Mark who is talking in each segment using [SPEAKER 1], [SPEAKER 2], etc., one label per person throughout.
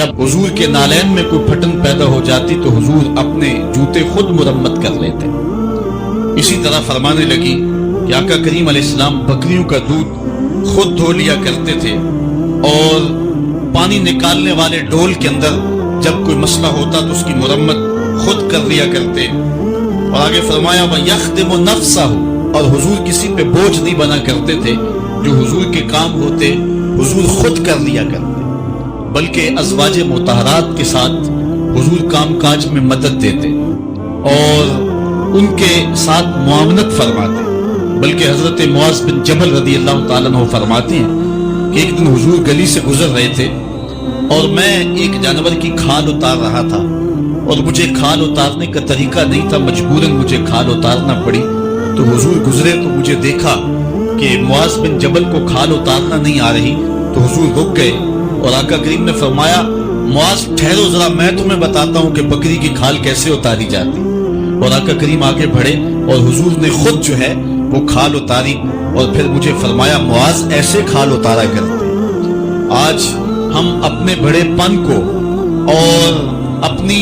[SPEAKER 1] جب حضور کے نالین میں کوئی پھٹن پیدا ہو جاتی تو حضور اپنے جوتے خود مرمت کر لیتے۔ اسی طرح فرمانے لگی کہ آقا کریم علیہ السلام بکریوں کا دودھ خود دھو لیا کرتے تھے اور پانی نکالنے والے ڈول کے اندر جب کوئی مسئلہ ہوتا تو اس کی مرمت خود کر لیا کرتے۔ اور آگے فرمایا وَيَخْدِمُ نَفْسَهُ، اور حضور کسی پہ بوجھ نہیں بنا کرتے تھے، جو حضور کے کام ہوتے حضور خود کر لیا کرتے، بلکہ ازواج مطہرات کے ساتھ حضور کام کاج میں مدد دیتے اور ان کے ساتھ معاونت فرماتے۔ بلکہ حضرت معاذ بن جبل رضی اللہ تعالیٰ عنہ فرماتے ہیں کہ ایک دن حضور گلی سے گزر رہے تھے اور میں ایک جانور کی کھال اتار رہا تھا اور مجھے کھال اتارنے کا طریقہ نہیں تھا، مجبوراً مجھے کھال اتارنا پڑی۔ تو حضور گزرے تو مجھے دیکھا کہ معاذ بن جبل کو کھال اتارنا نہیں آ رہی، تو حضور رک گئے اور آقا کریم نے فرمایا معاذ ٹھہرو ذرا، میں تمہیں بتاتا ہوں کہ بکری کی کھال کیسے اتاری جاتی۔ اور آقا کریم آگے بڑھے اور حضور نے خود جو ہے وہ کھال اتاری اور پھر مجھے فرمایا معاذ ایسے کھال اتارا کرتے۔ آج ہم اپنے بڑے پن کو اور اپنی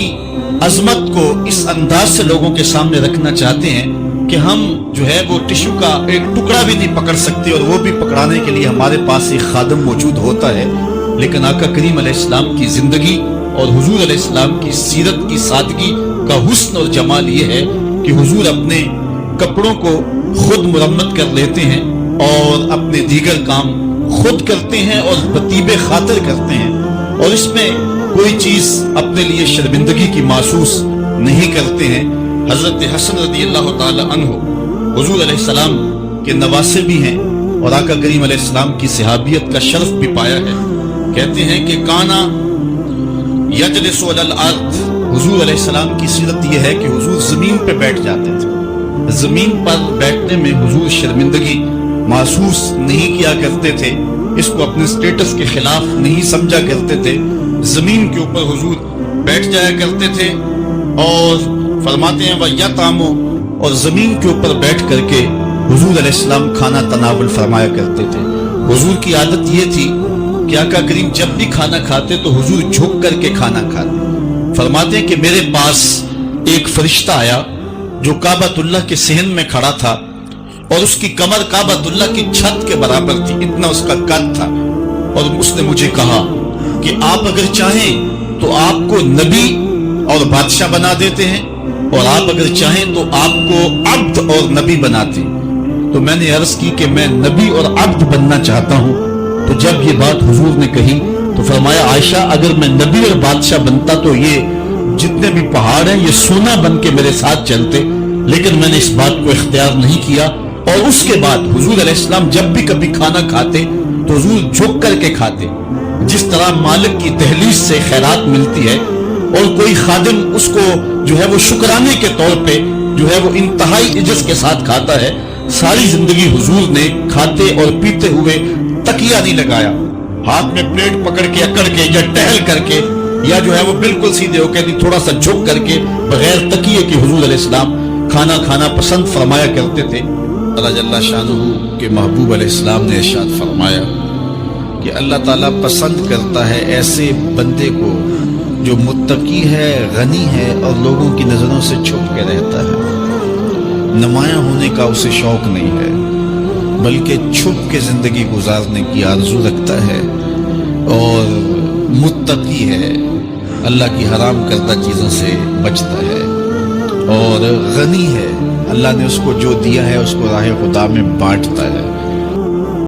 [SPEAKER 1] عظمت کو اس انداز سے لوگوں کے سامنے رکھنا چاہتے ہیں کہ ہم جو ہے وہ ٹشو کا ایک ٹکڑا بھی نہیں پکڑ سکتے، اور وہ بھی پکڑانے کے لیے ہمارے پاس ایک خادم موجود ہوتا ہے۔ لیکن آقا کریم علیہ السلام کی زندگی اور حضور علیہ السلام کی سیرت کی سادگی کا حسن اور جمال یہ ہے کہ حضور اپنے کپڑوں کو خود مرمت کر لیتے ہیں اور اپنے دیگر کام خود کرتے ہیں اور بطیب خاطر کرتے ہیں، اور اس میں کوئی چیز اپنے لیے شرمندگی کی محسوس نہیں کرتے ہیں۔ حضرت حسن رضی اللہ تعالی عنہ حضور علیہ السلام کے نواسے بھی ہیں اور آقا کریم علیہ السلام کی صحابیت کا شرف بھی پایا ہے۔ کہتے ہیں کہ کانا یجلس علی الارض، حضور علیہ السلام کی سیرت یہ ہے کہ حضور زمین پہ بیٹھ جاتے تھے۔ زمین پر بیٹھنے میں حضور شرمندگی محسوس نہیں کیا کرتے تھے، اس کو اپنے سٹیٹس کے خلاف نہیں سمجھا کرتے تھے۔ زمین کے اوپر حضور بیٹھ جایا کرتے تھے اور فرماتے ہیں وَيَطْعَمُ، اور زمین کے اوپر بیٹھ کر کے حضور علیہ السلام کھانا تناول فرمایا کرتے تھے۔ حضور کی عادت یہ تھی کہ آقا کریم جب بھی کھانا کھاتے تو حضور جھک کر کے کھانا کھاتے۔ فرماتے ہیں کہ میرے پاس ایک فرشتہ آیا جو کعبۃ اللہ کے صحن میں کھڑا تھا اور اس کی کمر کعبۃ اللہ کی چھت کے برابر تھی، اتنا اس کا قد تھا، اور اس نے مجھے کہا کہ آپ اگر چاہیں تو آپ کو نبی اور بادشاہ بنا دیتے ہیں، اور آپ اگر چاہیں تو آپ کو عبد اور نبی بناتے ہیں۔ تو میں نے عرض کی کہ میں نبی اور عبد بننا چاہتا ہوں۔ تو جب یہ بات حضور نے کہی تو فرمایا عائشہ اگر میں نبی اور بادشاہ بنتا تو یہ جتنے بھی پہاڑ ہیں یہ سونا بن کے میرے ساتھ چلتے، لیکن میں نے اس بات کو اختیار نہیں کیا۔ اور اس کے بعد حضور علیہ السلام جب بھی کبھی کھانا کھاتے تو حضور جھک کر کے کھاتے، جس طرح مالک کی دہلیز سے خیرات ملتی ہے اور کوئی خادم اس کو جو ہے وہ شکرانے کے طور پہ جو ہے وہ انتہائی عجز کے ساتھ کھاتا ہے۔ ساری زندگی حضور نے کھاتے اور پیتے ہوئے تکیہ نہیں لگایا، ہاتھ میں پلیٹ پکڑ کے اکڑ کے یا ٹہل کر کے یا جو ہے وہ بالکل سیدھے ہو کے نہیں، تھوڑا سا جھک کر کے بغیر تکیے کے حضور علیہ السلام کھانا کھانا پسند فرمایا کرتے تھے۔ اللہ جل شانہ کے محبوب علیہ السلام نے ارشاد فرمایا کہ اللہ تعالیٰ پسند کرتا ہے ایسے بندے کو جو متقی ہے، غنی ہے اور لوگوں کی نظروں سے چھپ کے رہتا ہے۔ نمایاں ہونے کا اسے شوق نہیں ہے، بلکہ چھپ کے زندگی گزارنے کی آرزو رکھتا ہے، اور متقی ہے، اللہ کی حرام کردہ چیزوں سے بچتا ہے، اور غنی ہے، اللہ نے اس کو جو دیا ہے اس کو راہ خدا میں بانٹتا ہے۔